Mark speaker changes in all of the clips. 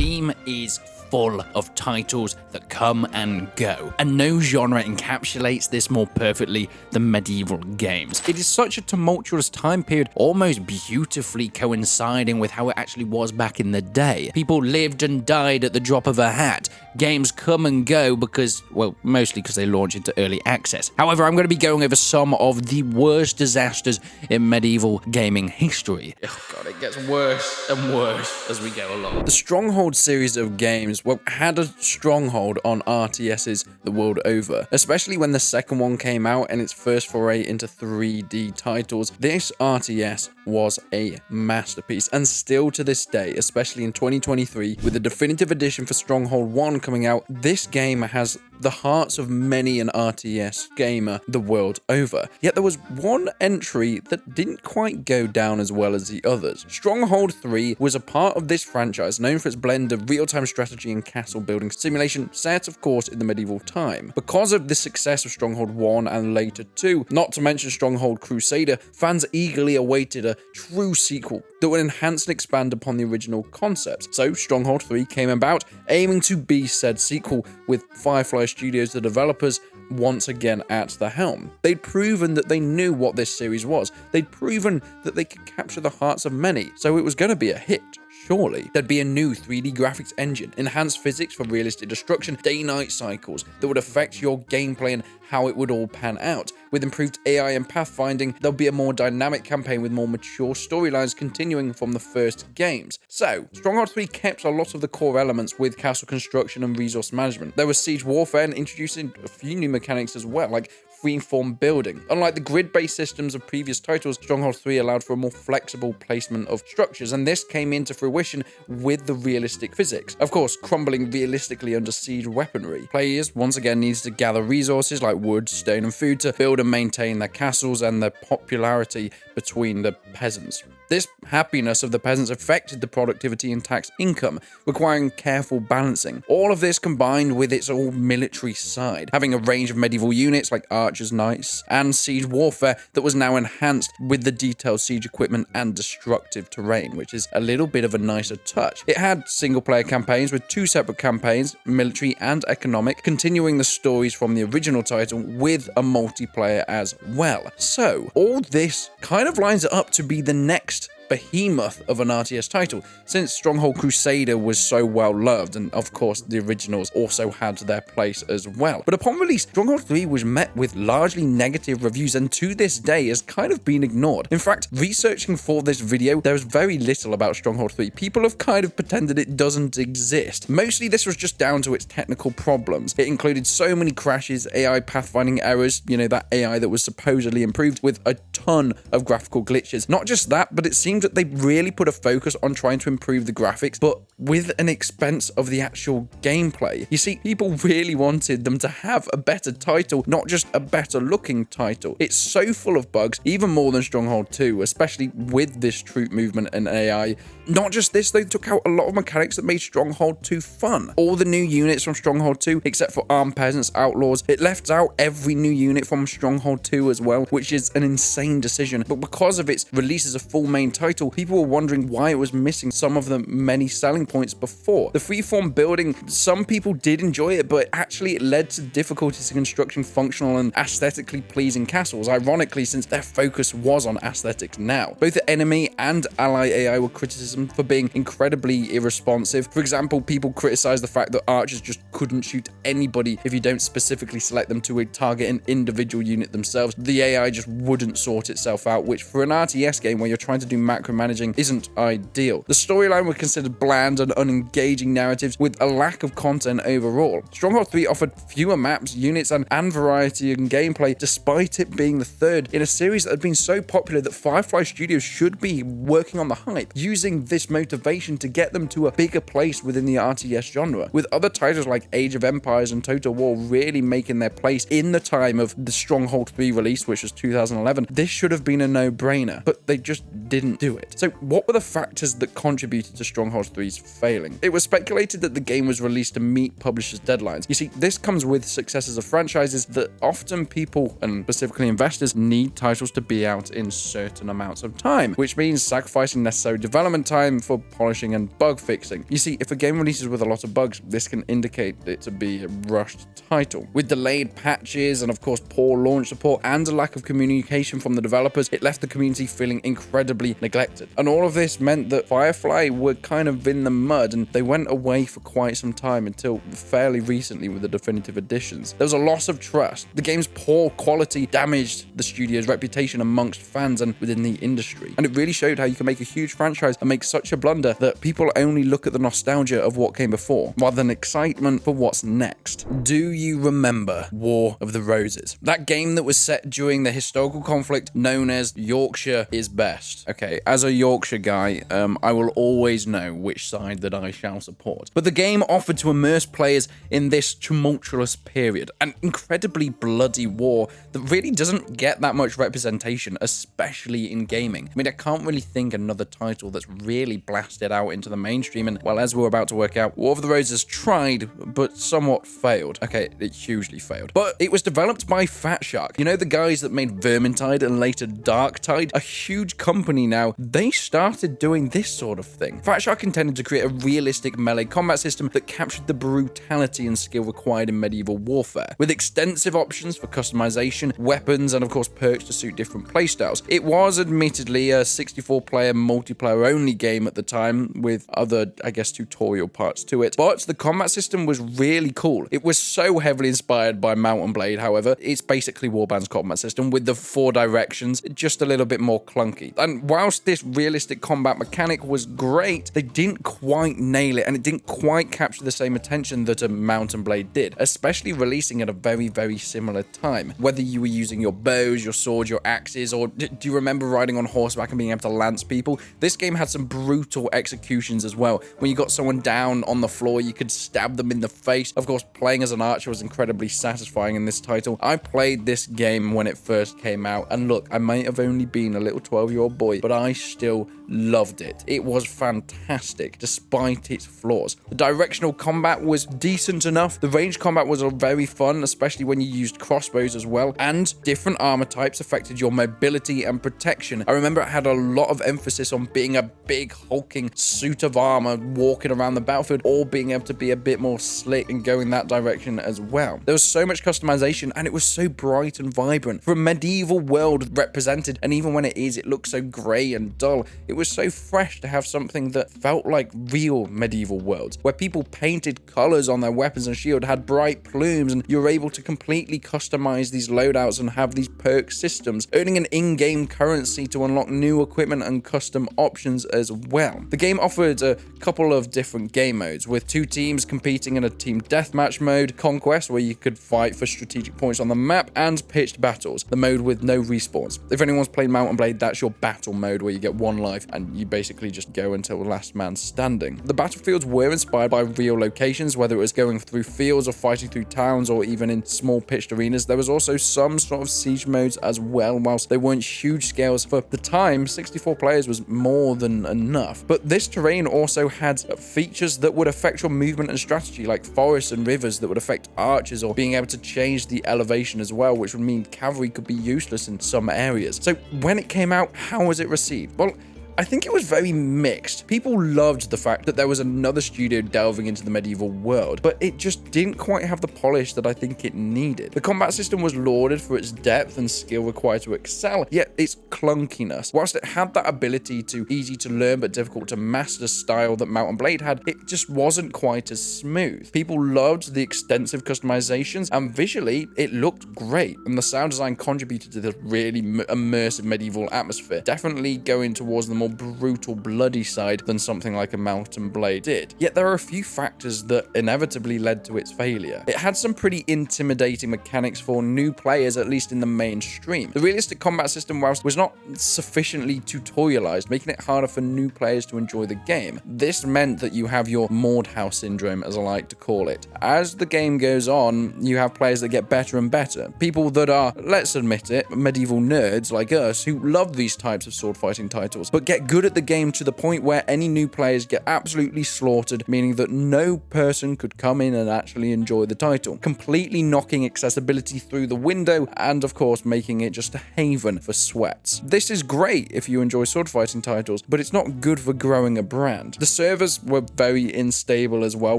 Speaker 1: Steam is full of titles that come and go, and no genre encapsulates this more perfectly than medieval games. It is such a tumultuous time period, almost beautifully coinciding with how it actually was back in the day. People lived and died at the drop of a hat. Games come and go because, well, mostly because they launch into early access. However, I'm going to be going over some of the worst disasters in medieval gaming history. Oh god, it gets worse and worse as we go along. The Stronghold series of games, well, had a stronghold on RTSs the world over, especially when the second one came out and its first foray into 3D titles. This RTS was a masterpiece, and still to this day, especially in 2023, with the definitive edition for Stronghold 1 coming out, this game has the hearts of many an RTS gamer the world over. Yet there was one entry that didn't quite go down as well as the others. Stronghold 3 was a part of this franchise known for its blend of real-time strategy and castle building simulation, set of course in the medieval time. Because of the success of Stronghold 1 and later 2, not to mention Stronghold Crusader, fans eagerly awaited a true sequel that would enhance and expand upon the original concepts. So Stronghold 3 came about, aiming to be said sequel, with Firefly Studios, the developers, once again at the helm. They'd proven that they knew what this series was. They'd proven that they could capture the hearts of many, so it was going to be a hit. Surely. There'd be a new 3D graphics engine, enhanced physics for realistic destruction, day-night cycles that would affect your gameplay and how it would all pan out. With improved AI and pathfinding, there'll be a more dynamic campaign with more mature storylines continuing from the first games. So, Stronghold 3 kept a lot of the core elements with castle construction and resource management. There was siege warfare and introducing a few new mechanics as well, like freeform building. Unlike the grid-based systems of previous titles, Stronghold 3 allowed for a more flexible placement of structures, and this came into fruition with the realistic physics. Of course, crumbling realistically under siege weaponry. Players once again needs to gather resources like wood, stone, and food to build and maintain their castles, and their popularity between the peasants. This happiness of the peasants affected the productivity and tax income, requiring careful balancing. All of this combined with its all-military side, having a range of medieval units like archers, knights, and siege warfare that was now enhanced with the detailed siege equipment and destructive terrain, which is a little bit of a nicer touch. It had single-player campaigns with two separate campaigns, military and economic, continuing the stories from the original title with a multiplayer as well. So, all this kind of lines it up to be the next behemoth of an RTS title, since Stronghold Crusader was so well loved, and of course the originals also had their place as well. But upon release, Stronghold 3 was met with largely negative reviews, and to this day has kind of been ignored. In fact, researching for this video, there is very little about Stronghold 3. People have kind of pretended it doesn't exist. Mostly this was just down to its technical problems. It included so many crashes, AI pathfinding errors, you know, that AI that was supposedly improved, with a ton of graphical glitches. Not just that, but it seems that they really put a focus on trying to improve the graphics, but with an expense of the actual gameplay. You see, people really wanted them to have a better title, not just a better looking title. It's so full of bugs, even more than Stronghold 2, especially with this troop movement and AI. Not just this, they took out a lot of mechanics that made Stronghold 2 fun. All the new units from Stronghold 2, except for armed peasants, outlaws, it left out every new unit from Stronghold 2 as well, which is an insane decision. But because of its release as a full main title, people were wondering why it was missing some of the many selling points before. The freeform building, some people did enjoy it, but actually it led to difficulties in constructing functional and aesthetically pleasing castles, ironically, since their focus was on aesthetics now. Both the enemy and ally AI were criticism for being incredibly irresponsive. For example, people criticized the fact that archers just couldn't shoot anybody if you don't specifically select them to target an individual unit themselves. The AI just wouldn't sort itself out, which for an RTS game where you're trying to do macro managing isn't ideal. The storyline were considered bland and unengaging narratives with a lack of content overall. Stronghold 3 offered fewer maps, units, and variety in gameplay, despite it being the third in a series that had been so popular that Firefly Studios should be working on the hype, using this motivation to get them to a bigger place within the RTS genre, with other titles like Age of Empires and Total War really making their place in the time of the Stronghold 3 release, which was 2011. This should have been a no-brainer, but they just didn't do it. So what were the factors that contributed to Stronghold 3's failing. It was speculated that the game was released to meet publishers' deadlines. You see, this comes with successes of franchises that often people, and specifically investors, need titles to be out in certain amounts of time, which means sacrificing necessary development time for polishing and bug fixing. You see, if a game releases with a lot of bugs, this can indicate it to be a rushed title. With delayed patches and of course poor launch support and a lack of communication from the developers, it left the community feeling incredibly neglected. And all of this meant that Firefly were kind of in the mud, and they went away for quite some time until fairly recently with the definitive editions. There was a loss of trust. The game's poor quality damaged the studio's reputation amongst fans and within the industry. And it really showed how you can make a huge franchise and make such a blunder that people only look at the nostalgia of what came before, rather than excitement for what's next. Do you remember War of the Roses? That game that was set during the historical conflict known as Yorkshire is Best. Okay, as a Yorkshire guy, I will always know which side that I shall support. But the game offered to immerse players in this tumultuous period, an incredibly bloody war that really doesn't get that much representation, especially in gaming. I mean, I can't really think another title that's really blasted out into the mainstream, and well, as we're about to work out, War of the Roses tried, but somewhat failed. Okay, it hugely failed. But it was developed by Fat Shark. You know, the guys that made Vermintide and later Darktide? A huge company now. They started doing this sort of thing. Fat Shark intended to create a realistic melee combat system that captured the brutality and skill required in medieval warfare, with extensive options for customization, weapons, and of course perks to suit different playstyles. It was admittedly a 64-player multiplayer-only game at the time, with other, I guess, tutorial parts to it, but the combat system was really cool. It was so heavily inspired by Mount and Blade, however. It's basically Warband's combat system with the 4 directions, just a little bit more clunky. And whilst this realistic combat mechanic was great, they didn't quite nail it, and it didn't quite capture the same attention that a Mount and Blade did, especially releasing at a very, very similar time. Whether you were using your bows, your swords, your axes, or do you remember riding on horseback and being able to lance people? This game had some brutal executions as well. When you got someone down on the floor, you could stab them in the face. Of course, playing as an archer was incredibly satisfying in this title. I played this game when it first came out, and look, I might have only been a little 12-year-old boy, but I still loved it. It was fantastic, despite its flaws. The directional combat was decent enough. The range combat was very fun, especially when you used crossbows as well, and different armor types affected your mobility and protection. I remember it had a lot of emphasis on being a big hulking suit of armor walking around the battlefield, or being able to be a bit more slick and go in that direction as well. There was so much customization, and it was so bright and vibrant. For a medieval world represented, and even when it is, it looks so grey and dull. It was so fresh to have something that felt like real medieval worlds, where people painted colors on their weapons and shield, had bright plumes, and you're able to completely customize these loadouts and have these perk systems, earning an in-game currency to unlock new equipment and custom options as well. The game offered a couple of different game modes, with 2 teams competing in a team deathmatch mode, Conquest, where you could fight for strategic points on the map, and pitched battles, the mode with no respawns. If anyone's played Mount and Blade, that's your battle mode, where you get 1 life and you basically just go until last man standing. The battlefields were inspired by real locations, whether it was going through fields or fighting through towns or even in small pitched arenas. There was also some sort of siege modes as well. Whilst they weren't huge scales for the time, 64 players was more than enough. But this terrain also had features that would affect your movement and strategy, like forests and rivers that would affect archers, or being able to change the elevation as well, which would mean cavalry could be useless in some areas. So when it came out, how was it received? Well, I think it was very mixed. People loved the fact that there was another studio delving into the medieval world, but it just didn't quite have the polish that I think it needed. The combat system was lauded for its depth and skill required to excel, yet its clunkiness. Whilst it had that ability to easy to learn but difficult to master style that Mount and Blade had, it just wasn't quite as smooth. People loved the extensive customizations, and visually it looked great, and the sound design contributed to the really immersive medieval atmosphere, definitely going towards the more brutal, bloody side than something like a Mount and Blade did. Yet there are a few factors that inevitably led to its failure. It had some pretty intimidating mechanics for new players, at least in the mainstream. The realistic combat system, whilst was not sufficiently tutorialized, making it harder for new players to enjoy the game. This meant that you have your Mordhouse syndrome, as I like to call it. As the game goes on, you have players that get better and better. People that are, let's admit it, medieval nerds like us who love these types of sword fighting titles, but get get good at the game to the point where any new players get absolutely slaughtered, meaning that no person could come in and actually enjoy the title, completely knocking accessibility through the window and of course making it just a haven for sweats. This is great if you enjoy sword fighting titles, but it's not good for growing a brand. The servers were very unstable as well,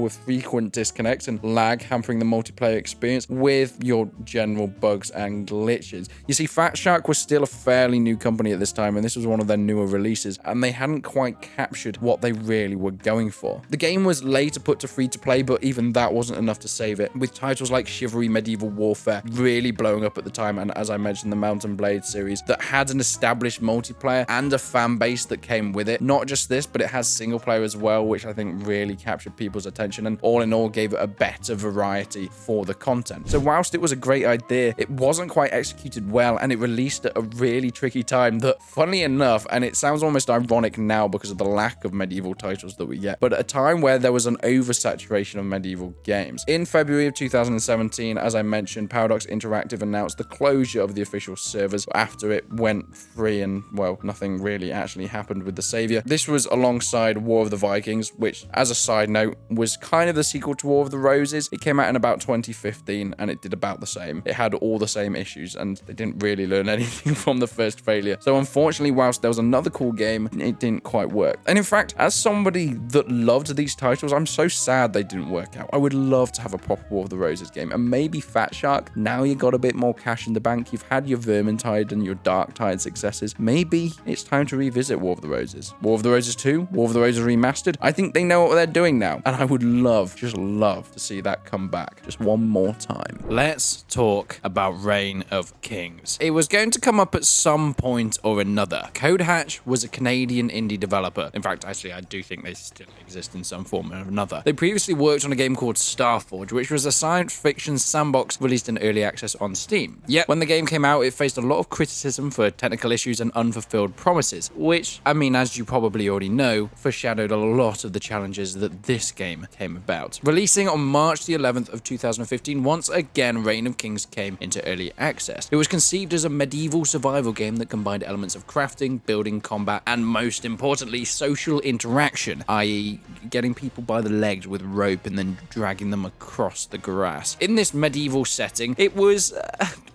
Speaker 1: with frequent disconnects and lag hampering the multiplayer experience with your general bugs and glitches. You see, Fat Shark was still a fairly new company at this time, and this was one of their newer releases, and they hadn't quite captured what they really were going for. The game was later put to free to play, but even that wasn't enough to save it, with titles like Chivalry Medieval Warfare really blowing up at the time, and as I mentioned, the Mount and Blade series that had an established multiplayer and a fan base that came with it. Not just this, but it has single player as well, which I think really captured people's attention and all in all gave it a better variety for the content. So whilst it was a great idea, it wasn't quite executed well, and it released at a really tricky time that, funnily enough, and it sounds almost ironic now because of the lack of medieval titles that we get, but at a time where there was an oversaturation of medieval games. In February of 2017, as I mentioned, Paradox Interactive announced the closure of the official servers after it went free, and well, nothing really actually happened with the savior. This was alongside War of the Vikings, which, as a side note, was kind of the sequel to War of the Roses. It came out in about 2015 and it did about the same. It had all the same issues and they didn't really learn anything from the first failure. So unfortunately, whilst there was another cool game, it didn't quite work. And in fact, as somebody that loved these titles, I'm so sad they didn't work out. I would love to have a proper War of the Roses game, and maybe Fat Shark, now you got a bit more cash in the bank, you've had your Vermintide and your Darktide successes, maybe it's time to revisit War of the Roses. War of the Roses 2, War of the Roses Remastered. I think they know what they're doing now, and I would love, just love to see that come back just one more time. Let's talk about Reign of Kings. It was going to come up at some point or another. Codehatch was a Canadian indie developer. In fact, actually, I do think they still exist in some form or another. They previously worked on a game called Starforge, which was a science fiction sandbox released in early access on Steam. Yet, when the game came out, it faced a lot of criticism for technical issues and unfulfilled promises, which, I mean, as you probably already know, foreshadowed a lot of the challenges that this game came about. Releasing on March the 11th of 2015, once again, Reign of Kings came into early access. It was conceived as a medieval survival game that combined elements of crafting, building, combat, and most importantly, social interaction, i.e. getting people by the legs with rope and then dragging them across the grass. In this medieval setting, it was,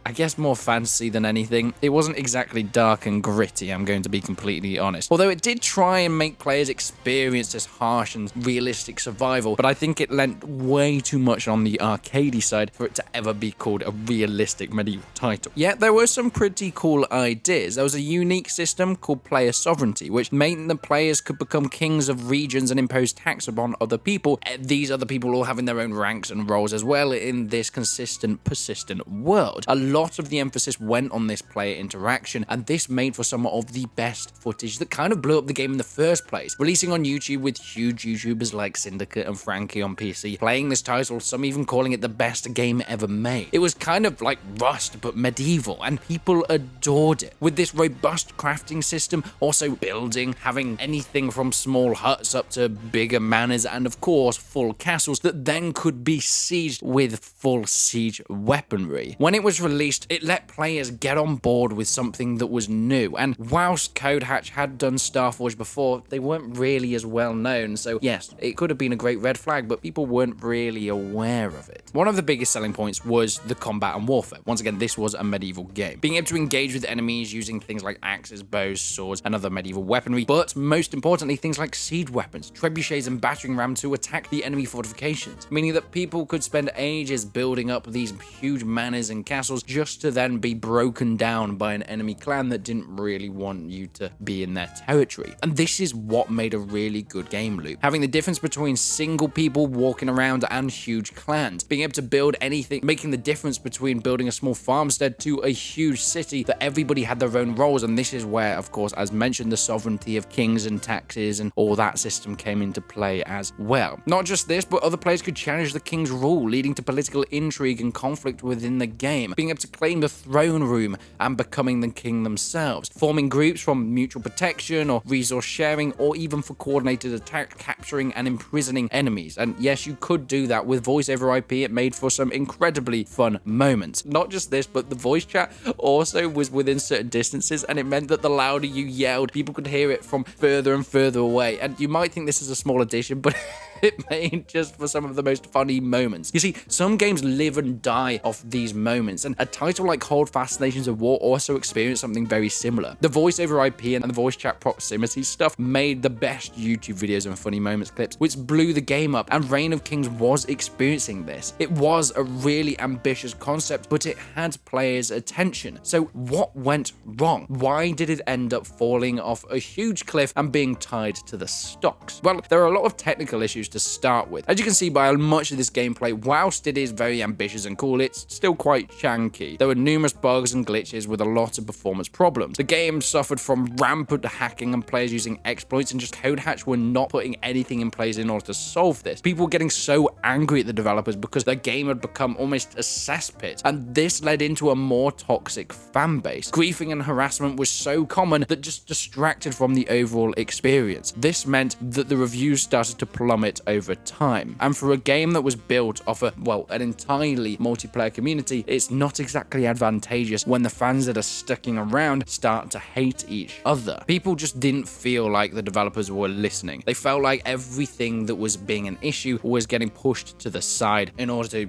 Speaker 1: I guess, more fantasy than anything. It wasn't exactly dark and gritty, I'm going to be completely honest. Although it did try and make players experience this harsh and realistic survival, but I think it lent way too much on the arcadey side for it to ever be called a realistic medieval title. Yet there were some pretty cool ideas. There was a unique system called player sovereignty, which meant the players could become kings of regions and impose tax upon other people, these other people all having their own ranks and roles as well in this consistent, persistent world. A lot of the emphasis went on this player interaction, and this made for some of the best footage that kind of blew up the game in the first place, releasing on YouTube with huge YouTubers like Syndicate and Frankie on PC playing this title, some even calling it the best game ever made. It was kind of like Rust but medieval, and people adored it. With this robust crafting system, also building, having anything from small huts up to bigger manors, and of course full castles that then could be sieged with full siege weaponry. When it was released, it let players get on board with something that was new, and whilst Codehatch had done Starforge before, they weren't really as well known, so yes, it could have been a great red flag, but people weren't really aware of it. One of the biggest selling points was the combat and warfare. Once again, this was a medieval game. Being able to engage with enemies using things like axes, bows, swords, and other medieval weaponry, but most importantly, things like siege weapons, trebuchets, and battering rams to attack the enemy fortifications, meaning that people could spend ages building up these huge manors and castles just to then be broken down by an enemy clan that didn't really want you to be in their territory. And this is what made a really good game loop. Having the difference between single people walking around and huge clans, being able to build anything, making the difference between building a small farmstead to a huge city that everybody had their own roles. And this is where, of course, as mentioned, the sovereignty of kings and taxes and all that system came into play as well. Not just this, but other players could challenge the king's rule, leading to political intrigue and conflict within the game. Being able to claim the throne room and becoming the king themselves, forming groups from mutual protection or resource sharing, or even for coordinated attack, capturing and imprisoning enemies. And yes, you could do that with voice over IP. It made for some incredibly fun moments. Not just this, but the voice chat also was within certain distances, and it meant that the louder you yelled, people could hear it from further and further away. And you might think this is a small addition, but it made just for some of the most funny moments. You see, some games live and die off these moments, and a title like Holdfast Nations of War also experienced something very similar. The voice over IP and the voice chat proximity stuff made the best YouTube videos and funny moments clips, which blew the game up, and Reign of Kings was experiencing this. It was a really ambitious concept, but it had players' attention. So what went wrong? Why did it end up falling off a huge cliff and being tied to the stocks? Well, there are a lot of technical issues to start with. As you can see by much of this gameplay, whilst it is very ambitious and cool, it's still quite janky. There were numerous bugs and glitches with a lot of performance problems. The game suffered from rampant hacking and players using exploits, and just CodeHatch were not putting anything in place in order to solve this. People were getting so angry at the developers because their game had become almost a cesspit, and this led into a more toxic fan base. Griefing and harassment was so common that just distracted from the overall experience. This meant that the reviews started to plummet over time, and for a game that was built off an entirely multiplayer community, it's not exactly advantageous when the fans that are sticking around start to hate each other. People just didn't feel like the developers were listening. They felt like everything that was being an issue was getting pushed to the side in order to,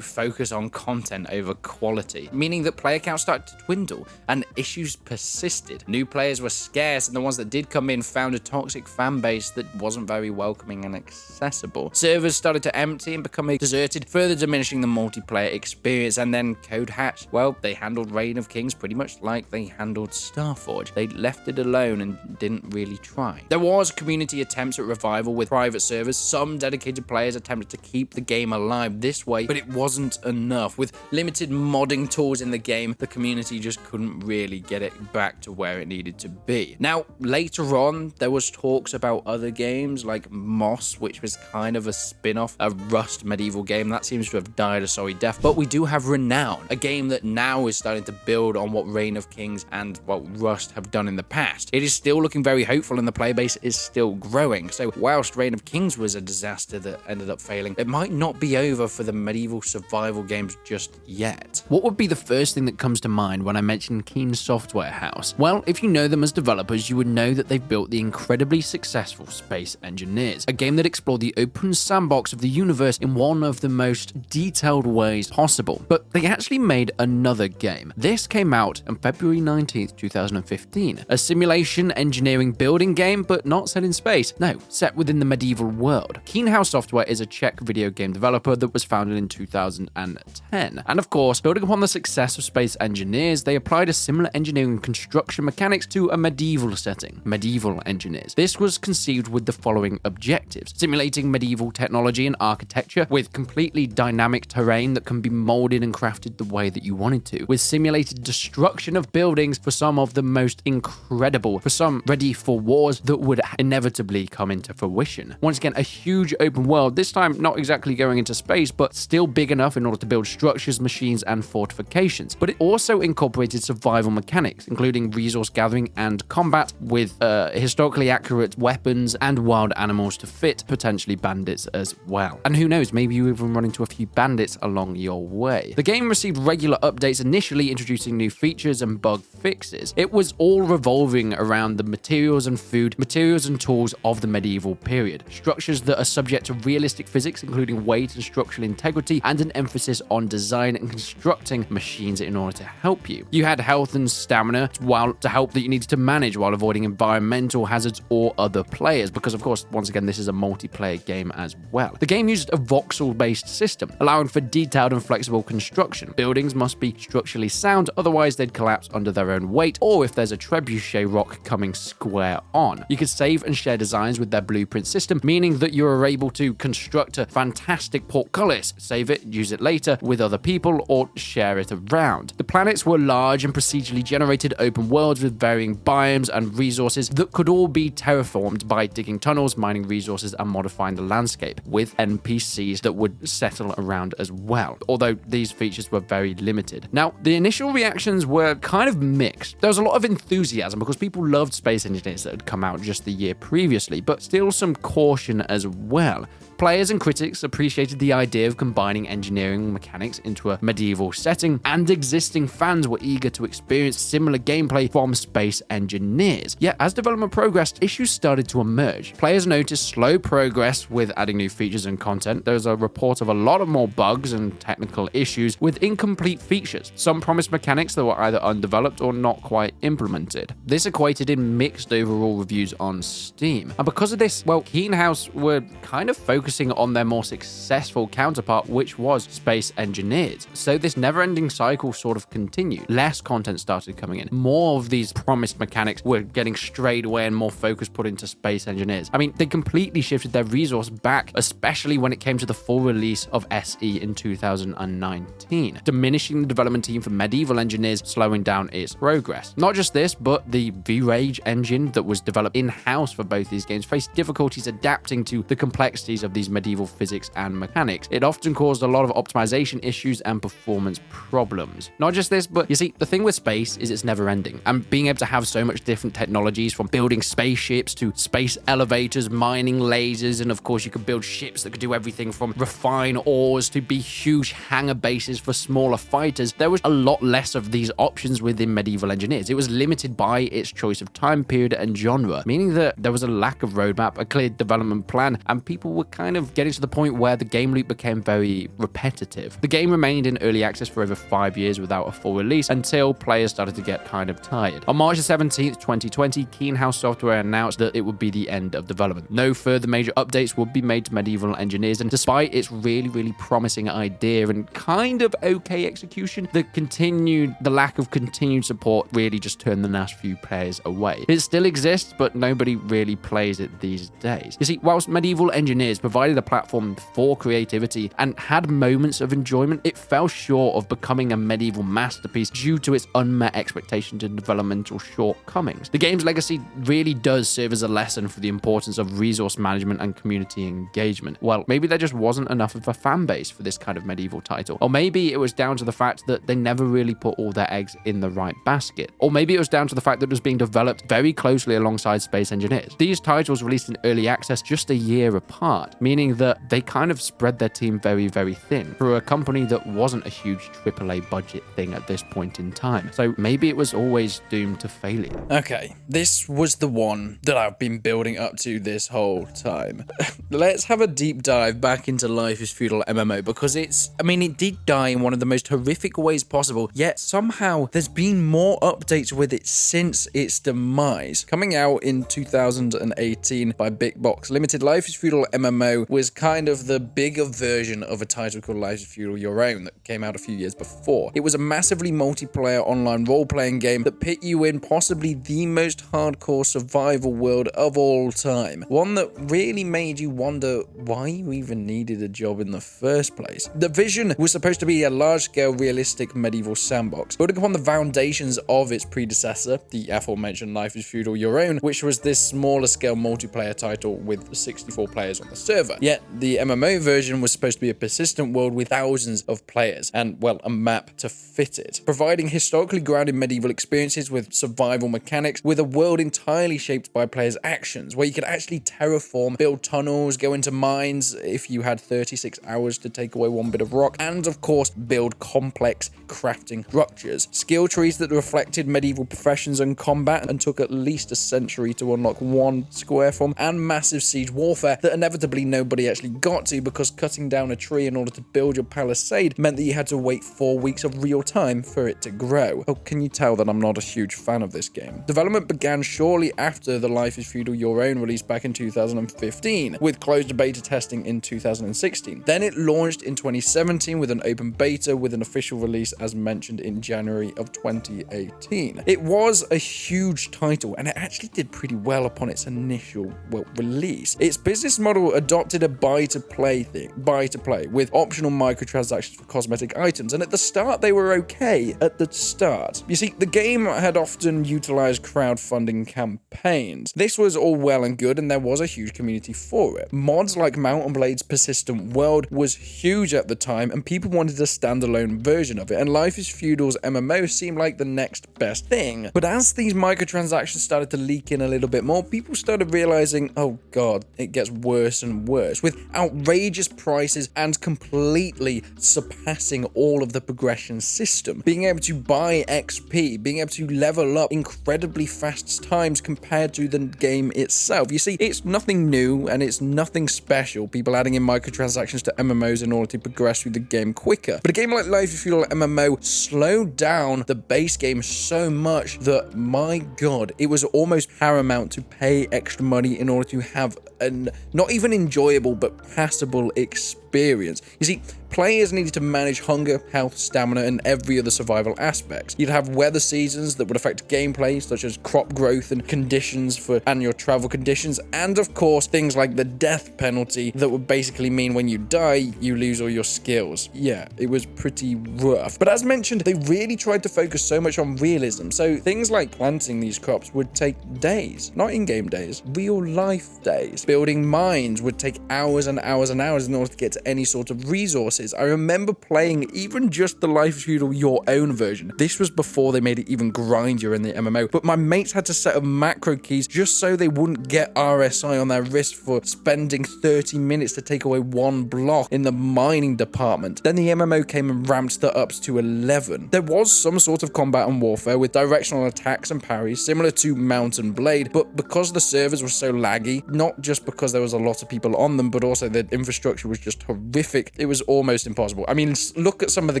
Speaker 1: focus on content over quality, meaning that player count started to dwindle and issues persisted. New players were scarce, and the ones that did come in found a toxic fan base that wasn't very welcoming and accessible. Servers started to empty and become deserted, further diminishing the multiplayer experience. And then CodeHatch, well, they handled Reign of Kings pretty much like they handled Starforge. They left it alone and didn't really try. There was community attempts at revival with private servers. Some dedicated players attempted to keep the game alive this way, but it wasn't enough. With limited modding tools in the game, the community just couldn't really get it back to where it needed to be. Now, later on, there was talks about other games like Moss, which was kind of a spin-off, a Rust medieval game that seems to have died a sorry death. But we do have Renown, a game that now is starting to build on what Reign of Kings and Rust have done in the past. It is still looking very hopeful, and the player base is still growing. So whilst Reign of Kings was a disaster that ended up failing, it might not be over for the medieval survival games just yet. What would be the first thing that comes to mind when I mention Keen Software House? Well, if you know them as developers, you would know that they've built the incredibly successful Space Engineers, a game that explored the open sandbox of the universe in one of the most detailed ways possible. But they actually made another game. This came out on February 19th, 2015, a simulation engineering building game, but not set in space. No, set within the medieval world. Keen House Software is a Czech video game developer that was founded in 2010. And of course, building upon the success of Space Engineers, they applied a similar engineering construction mechanics to a medieval setting, Medieval Engineers. This was conceived with the following objectives: simulating medieval technology and architecture with completely dynamic terrain that can be molded and crafted the way that you wanted to, with simulated destruction of buildings for some of the most incredible, for some ready for wars that would inevitably come into fruition. Once again, a huge open world, this time not exactly going into space, but still big enough in order to build structures, machines, and fortifications. But it also incorporated survival mechanics, including resource gathering and combat with historically accurate weapons and wild animals to fit, potentially bandits as well. And who knows, maybe you even run into a few bandits along your way. The game received regular updates, initially introducing new features and bug fixes. It was all revolving around the materials and tools of the medieval period. Structures that are subject to realistic physics, including weight and structural integrity, and an emphasis on design and constructing machines in order to help you. You had health and stamina to help that you needed to manage while avoiding environmental hazards or other players, because of course, once again, this is a multiplayer game as well. The game used a voxel-based system, allowing for detailed and flexible construction. Buildings must be structurally sound, otherwise they'd collapse under their own weight, or if there's a trebuchet rock coming square on. You could save and share designs with their blueprint system, meaning that you are able to construct a fantastic portcullis, save it, use it later with other people, or share it around. The planets were large and procedurally generated open worlds with varying biomes and resources that could all be terraformed by digging tunnels, mining resources, and
Speaker 2: modifying the landscape, with NPCs that would settle around as well, although these features were very limited. Now, the initial reactions were kind of mixed. There was a lot of enthusiasm because people loved Space Engineers that had come out just the year previously, but still some caution as well. Players and critics appreciated the idea of combining engineering mechanics into a medieval setting, and existing fans were eager to experience similar gameplay from Space Engineers. Yet, as development progressed, issues started to emerge. Players noticed slow progress with adding new features and content. There was a report of a lot of more bugs and technical issues with incomplete features. Some promised mechanics that were either undeveloped or not quite implemented. This equated in mixed overall reviews on Steam. And because of this, well, Keen House were kind of focusing on their more successful counterpart, which was Space Engineers. So this never-ending cycle sort of continued. Less content started coming in. More of these promised mechanics were getting strayed away and more focus put into Space Engineers. I mean, they completely shifted their resource back, especially when it came to the full release of SE in 2019, diminishing the development team for Medieval Engineers, slowing down its progress. Not just this, but the V-Rage engine that was developed in-house for both these games faced difficulties adapting to the complexities of these medieval physics and mechanics. It often caused a lot of optimization issues and performance problems. Not just this, but you see, the thing with space is it's never ending, and being able to have so much different technologies, from building spaceships to space elevators, mining lasers, and of course you could build ships that could do everything from refine ores to be huge hangar bases for smaller fighters. There was a lot less of these options within Medieval Engineers. It was limited by its choice of time period and genre, meaning that there was a lack of roadmap, a clear development plan, and people were kind of getting to the point where the game loop became very repetitive. The game remained in early access for over 5 years without a full release until players started to get kind of tired. On March 17th, 2020, Keen House Software announced that it would be the end of development. No further major updates would be made to Medieval Engineers, and despite its really promising idea and kind of okay execution, the lack of continued support really just turned the last few players away. It still exists, but nobody really plays it these days. You see, whilst Medieval Engineers provided a platform for creativity and had moments of enjoyment, it fell short of becoming a medieval masterpiece due to its unmet expectations and developmental shortcomings. The game's legacy really does serve as a lesson for the importance of resource management and community engagement. Well, maybe there just wasn't enough of a fan base for this kind of medieval title. Or maybe it was down to the fact that they never really put all their eggs in the right basket. Or maybe it was down to the fact that it was being developed very closely alongside Space Engineers. These titles released in early access just a year apart, meaning that they kind of spread their team very thin for a company that wasn't a huge AAA budget thing at this point in time. So maybe it was always doomed to failure.
Speaker 1: Okay, this was the one that I've been building up to this whole time. Let's have a deep dive back into Life is Feudal MMO, because it did die in one of the most horrific ways possible, yet somehow there's been more updates with it since its demise. Coming out in 2018 by Big Box Limited, Life is Feudal MMO was kind of the bigger version of a title called Life is Feudal Your Own that came out a few years before. It was a massively multiplayer online role-playing game that pit you in possibly the most hardcore survival world of all time. One that really made you wonder why you even needed a job in the first place. The vision was supposed to be a large-scale realistic medieval sandbox, building upon the foundations of its predecessor, the aforementioned Life is Feudal Your Own, which was this smaller scale multiplayer title with 64 players on the server. Yet the MMO version was supposed to be a persistent world with thousands of players and, well, a map to fit it, providing historically grounded medieval experiences with survival mechanics, with a world entirely shaped by players' actions, where you could actually terraform, build tunnels, go into mines if you had 36 hours to take away one bit of rock, and of course build complex crafting structures. Skill trees that reflected medieval professions and combat and took at least a century to unlock one square from, and massive siege warfare that inevitably nobody actually got to, because cutting down a tree in order to build your palisade meant that you had to wait 4 weeks of real time for it to grow. Oh, can you tell that I'm not a huge fan of this game? Development began shortly after the Life is Feudal Your Own release back in 2015, with closed beta testing in 2016. Then it launched in 2017 with an open beta, with an official release as mentioned in January of 2018. It was a huge title, and it actually did pretty well upon its initial release. Its business model adopted adopted a buy-to-play thing, buy-to-play, with optional microtransactions for cosmetic items, and at the start they were okay at the start. You see, the game had often utilized crowdfunding campaigns. This was all well and good, and there was a huge community for it. Mods like Mount and Blade's Persistent World was huge at the time, and people wanted a standalone version of it, and Life is Feudal's MMO seemed like the next best thing. But as these microtransactions started to leak in a little bit more, people started realizing, oh god, it gets worse and worse, with outrageous prices and completely surpassing all of the progression system. Being able to buy XP, being able to level up incredibly fast times compared to the game itself. You see, it's nothing new and it's nothing special, people adding in microtransactions to MMOs in order to progress through the game quicker. But a game like Life is Feudal MMO slowed down the base game so much that, my god, it was almost paramount to pay extra money in order to have an not even enjoyable but passable experience. You see, players needed to manage hunger, health, stamina, and every other survival aspect. You'd have weather seasons that would affect gameplay, such as crop growth and conditions and your travel conditions, and of course, things like the death penalty that would basically mean when you die, you lose all your skills. Yeah, it was pretty rough. But as mentioned, they really tried to focus so much on realism, so things like planting these crops would take days, not in-game days, real-life days. Building mines would take hours and hours and hours in order to get to any sort of resources. I remember playing even just the Life is Feudal Your Own version. This was before they made it even grindier in the MMO, but my mates had to set up macro keys just so they wouldn't get RSI on their wrist for spending 30 minutes to take away one block in the mining department. Then the MMO came and ramped the ups to 11. There was some sort of combat and warfare with directional attacks and parries, similar to Mount and Blade, but because the servers were so laggy, not just because there was a lot of people on them, but also the infrastructure was just horrific, it was almost impossible. I mean, look at some of the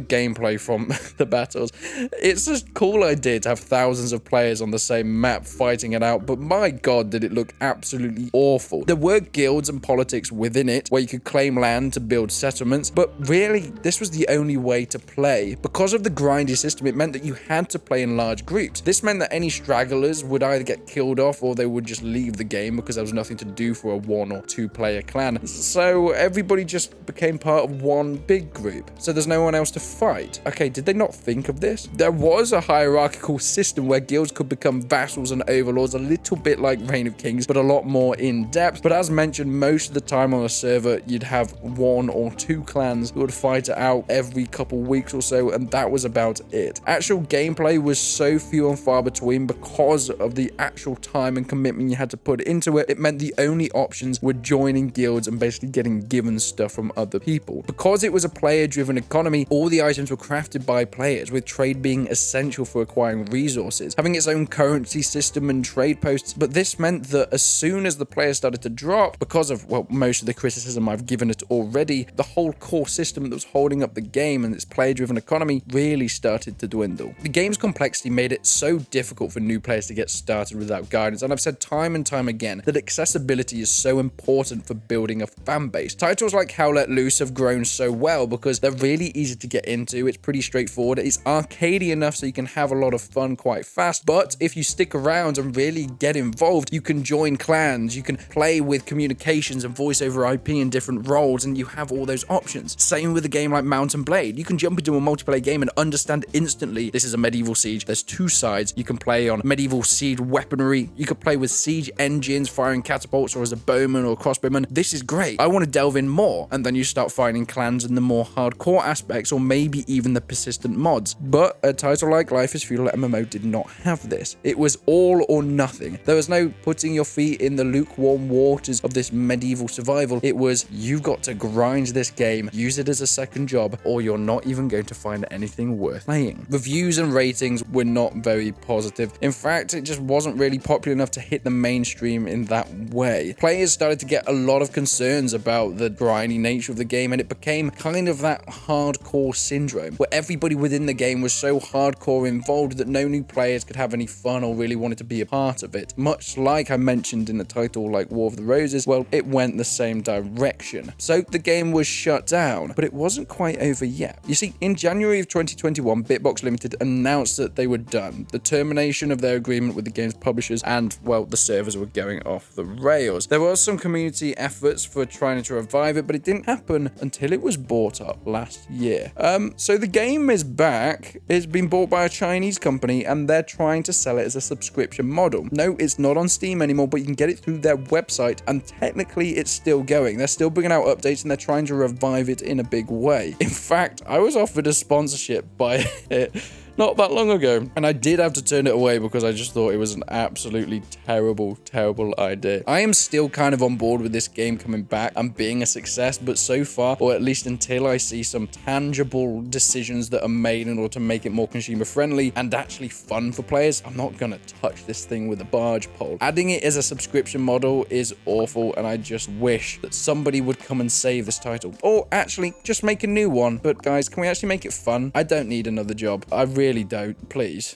Speaker 1: gameplay from the battles. It's a cool idea to have thousands of players on the same map fighting it out, but my god, did it look absolutely awful. There were guilds and politics within it, where you could claim land to build settlements, but really, this was the only way to play. Because of the grindy system, it meant that you had to play in large groups. This meant that any stragglers would either get killed off or they would just leave the game because there was nothing to do for a 1 or 2 player clan. So everybody just became part of one big group. So there's no one else to fight. Okay, did they not think of this? There was a hierarchical system where guilds could become vassals and overlords, a little bit like Reign of Kings, but a lot more in depth. But as mentioned, most of the time on a server, you'd have 1 or 2 clans who would fight it out every couple weeks or so, and that was about it. Actual gameplay was so few and far between because of the actual time and commitment you had to put into it. It meant the only options were joining guilds and basically getting given stuff from other people. Because it was a player-driven economy, all the items were crafted by players, with trade being essential for acquiring resources, having its own currency system and trade posts. But this meant that as soon as the players started to drop, because of, well, most of the criticism I've given it already, the whole core system that was holding up the game and its player-driven economy really started to dwindle. The game's complexity made it so difficult for new players to get started without guidance, and I've said time and time again that accessibility is so important for building a fan base. Titles like Hell Let Loose have grown so well because they're really easy to get into, it's pretty straightforward, it's arcadey enough so you can have a lot of fun quite fast, but if you stick around and really get involved, you can join clans, you can play with communications and voice over IP in different roles, and you have all those options. Same with a game like Mount and Blade. You can jump into a multiplayer game and understand instantly this is a medieval siege, there's 2 sides, you can play on medieval siege weaponry, you could play with siege engines, firing catapults, or as a bowman or crossbowman. This is great, I want to delve in more, and then you start finding clans in the more hardcore aspects, or maybe even the persistent mods. But a title like Life is Feudal MMO did not have this. It was all or nothing. There was no putting your feet in the lukewarm waters of this medieval survival. It was, you've got to grind this game, use it as a second job, or you're not even going to find anything worth playing. Reviews and ratings were not very positive. In fact, it just wasn't really popular enough to hit the mainstream in that way. Players started to get a lot of concerns about the grindy nature nature of the game, and it became kind of that hardcore syndrome where everybody within the game was so hardcore involved that no new players could have any fun or really wanted to be a part of it. Much like I mentioned in the title, like War of the Roses, well, it went the same direction. So the game was shut down, but it wasn't quite over yet. You see, in January of 2021, Bitbox Limited announced that they were done, the termination of their agreement with the game's publishers, and, well, the servers were going off the rails. There was some community efforts for trying to revive it, but it didn't happen until it was bought up last year. So the game is back. It's been bought by a Chinese company, and they're trying to sell it as a subscription model. No, it's not on Steam anymore, but you can get it through their website, and technically it's still going. They're still bringing out updates, and they're trying to revive it in a big way. In fact, I was offered a sponsorship by it not that long ago, and I did have to turn it away because I just thought it was an absolutely terrible idea. I am still kind of on board with this game coming back and being a success, but so far, or at least until I see some tangible decisions that are made in order to make it more consumer friendly and actually fun for players, I'm not gonna touch this thing with a barge pole. Adding it as a subscription model is awful, and I just wish that somebody would come and save this title, or actually just make a new one. But guys, can we actually make it fun? I don't need another job. I really don't, please.